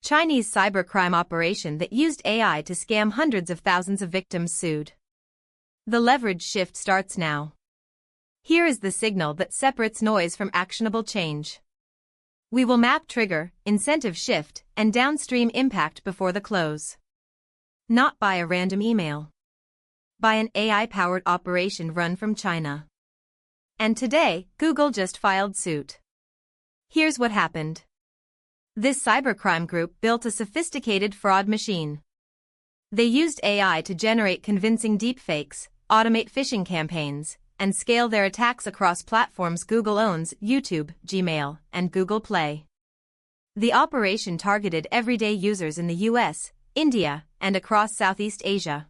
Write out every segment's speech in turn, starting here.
Chinese cybercrime operation that used AI to scam hundreds of thousands of victims sued. The leverage shift starts now. Here is the signal that separates noise from actionable change. We will map trigger, incentive shift, and downstream impact before the close. Not by a random email. By an AI-powered operation run from China. And today, Google just filed suit. Here's what happened. This cybercrime group built a sophisticated fraud machine. They used AI to generate convincing deepfakes, automate phishing campaigns, and scale their attacks across platforms Google owns: YouTube, Gmail, and Google Play. The operation targeted everyday users in the US, India, and across Southeast Asia.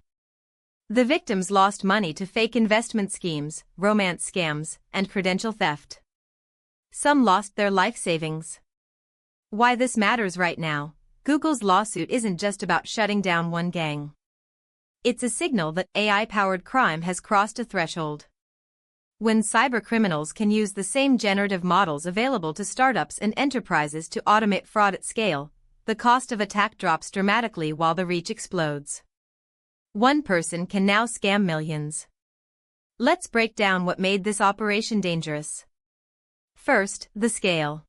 The victims lost money to fake investment schemes, romance scams, and credential theft. Some lost their life savings. Why this matters right now: Google's lawsuit isn't just about shutting down one gang. It's a signal that AI-powered crime has crossed a threshold. When cybercriminals can use the same generative models available to startups and enterprises to automate fraud at scale, the cost of attack drops dramatically while the reach explodes. One person can now scam millions. Let's break down what made this operation dangerous. First, the scale.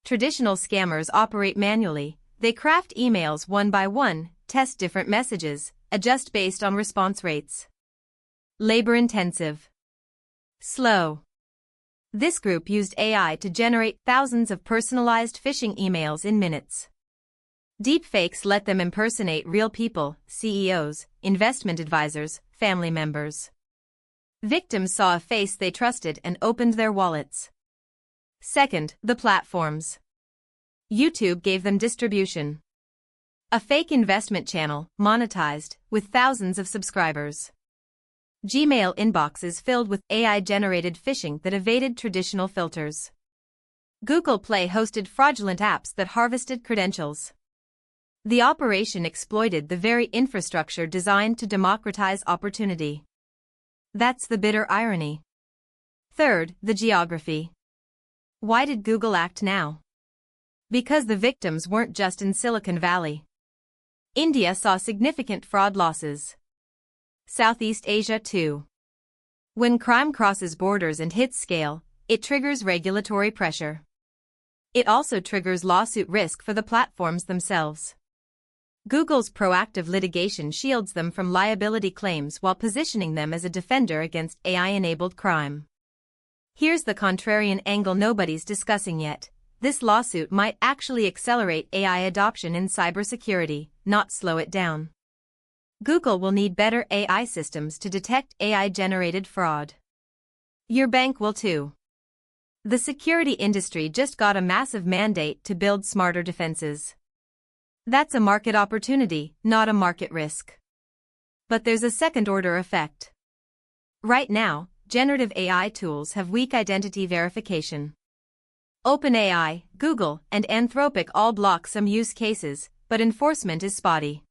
Traditional scammers operate manually. They craft emails one by one, test different messages, adjust based on response rates. Labor-intensive. Slow. This group used AI to generate thousands of personalized phishing emails in minutes. Deepfakes let them impersonate real people: CEOs, investment advisors, family members. Victims saw a face they trusted and opened their wallets. Second, the platforms. YouTube gave them distribution. A fake investment channel, monetized, with thousands of subscribers. Gmail inboxes filled with AI-generated phishing that evaded traditional filters. Google Play hosted fraudulent apps that harvested credentials. The operation exploited the very infrastructure designed to democratize opportunity. That's the bitter irony. Third, the geography. Why did Google act now? Because the victims weren't just in Silicon Valley. India saw significant fraud losses. Southeast Asia too. When crime crosses borders and hits scale, it triggers regulatory pressure. It also triggers lawsuit risk for the platforms themselves. Google's proactive litigation shields them from liability claims while positioning them as a defender against AI-enabled crime. Here's the contrarian angle nobody's discussing yet. This lawsuit might actually accelerate AI adoption in cybersecurity, not slow it down. Google will need better AI systems to detect AI-generated fraud. Your bank will too. The security industry just got a massive mandate to build smarter defenses. That's a market opportunity, not a market risk. But there's a second-order effect. Right now, generative AI tools have weak identity verification. OpenAI, Google, and Anthropic all block some use cases, but enforcement is spotty.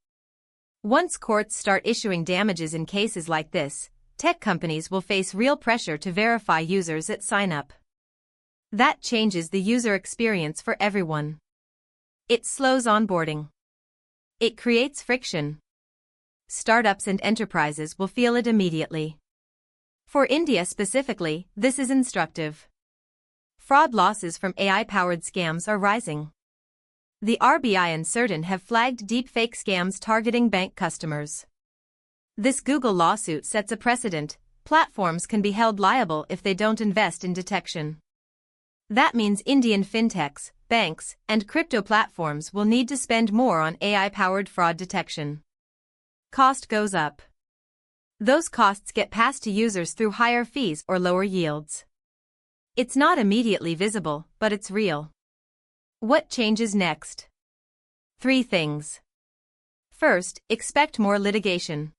Once courts start issuing damages in cases like this, tech companies will face real pressure to verify users at sign-up. That changes the user experience for everyone. It slows onboarding. It creates friction. Startups and enterprises will feel it immediately. For India specifically, this is instructive. Fraud losses from AI-powered scams are rising. The RBI and certain have flagged deepfake scams targeting bank customers. This Google lawsuit sets a precedent: platforms can be held liable if they don't invest in detection. That means Indian fintechs, banks, and crypto platforms will need to spend more on AI-powered fraud detection. Cost goes up. Those costs get passed to users through higher fees or lower yields. It's not immediately visible, but it's real. What changes next? 3 things. First, expect more litigation.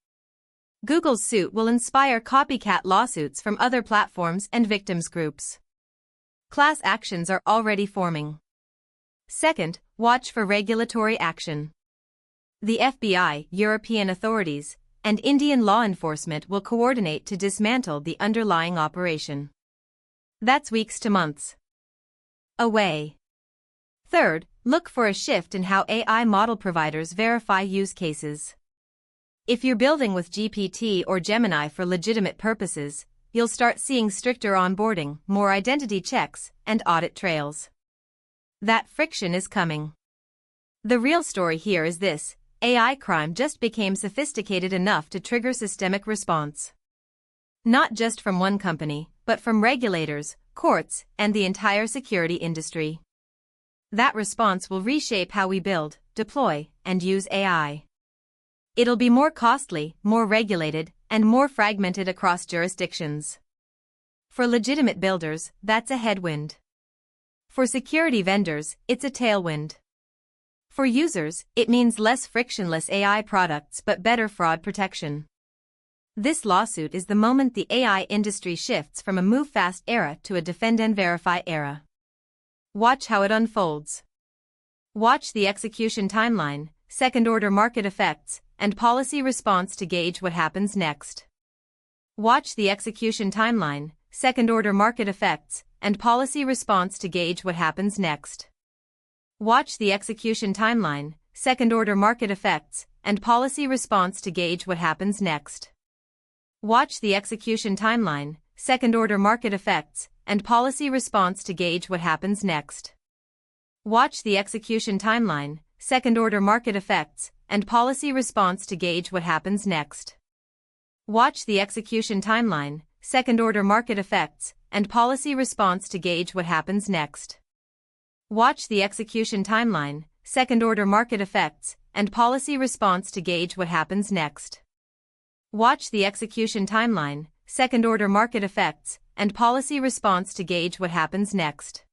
Google's suit will inspire copycat lawsuits from other platforms and victims groups. Class actions are already forming. Second, watch for regulatory action. The FBI, European authorities, and Indian law enforcement will coordinate to dismantle the underlying operation. That's weeks to months away. Third, Look for a shift in how AI model providers verify use cases. If you're building with GPT or Gemini for legitimate purposes, you'll start seeing stricter onboarding, more identity checks, and audit trails. That friction is coming. The real story here is this: AI crime just became sophisticated enough to trigger systemic response. Not just from one company, but from regulators, courts, and the entire security industry. That response will reshape how we build, deploy, and use AI. It'll be more costly, more regulated, and more fragmented across jurisdictions. For legitimate builders, that's a headwind. For security vendors, it's a tailwind. For users, it means less frictionless AI products but better fraud protection. This lawsuit is the moment the AI industry shifts from a move-fast era to a defend-and-verify era. Watch how it unfolds. Watch the execution timeline, second-order market effects, and policy response to gauge what happens next. Watch the execution timeline, second-order market effects, and policy response to gauge what happens next. Watch the execution timeline, second-order market effects, and policy response to gauge what happens next. Watch the execution timeline, second-order market effects, and policy response to gauge what happens next. Watch the execution timeline, second-order market effects, and policy response to gauge what happens next. Watch the execution timeline, second-order market effects, and policy response to gauge what happens next. Watch the execution timeline, second-order market effects, and policy response to gauge what happens next. Watch the execution timeline, second-order market effects, and policy response to gauge what happens next.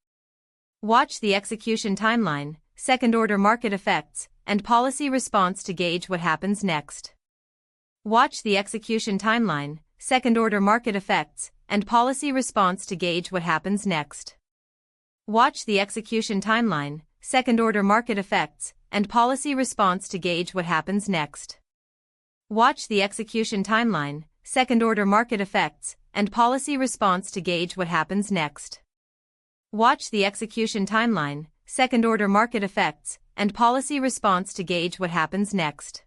Watch the execution timeline, second-order market effects, and policy response to gauge what happens next. Watch the execution timeline, second-order market effects, and policy response to gauge what happens next. Watch the execution timeline, second-order market effects, and policy response to gauge what happens next. Watch the execution timeline, second-order market effects, and policy response to gauge what happens next. Watch the execution timeline, second-order market effects, and policy response to gauge what happens next.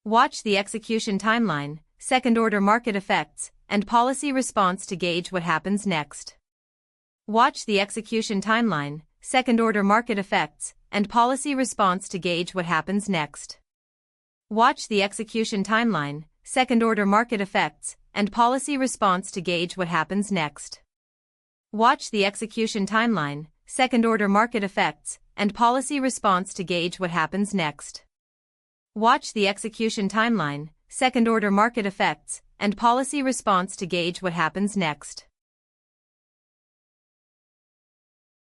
Watch the execution timeline, second-order market effects, and policy response to gauge what happens next. Watch the execution timeline, second-order market effects, and policy response to gauge what happens next. Watch the execution timeline, second-order market effects, and policy response to gauge what happens next. Watch the execution timeline, second-order market effects, and policy response to gauge what happens next. Watch the execution timeline, second-order market effects, and policy response to gauge what happens next.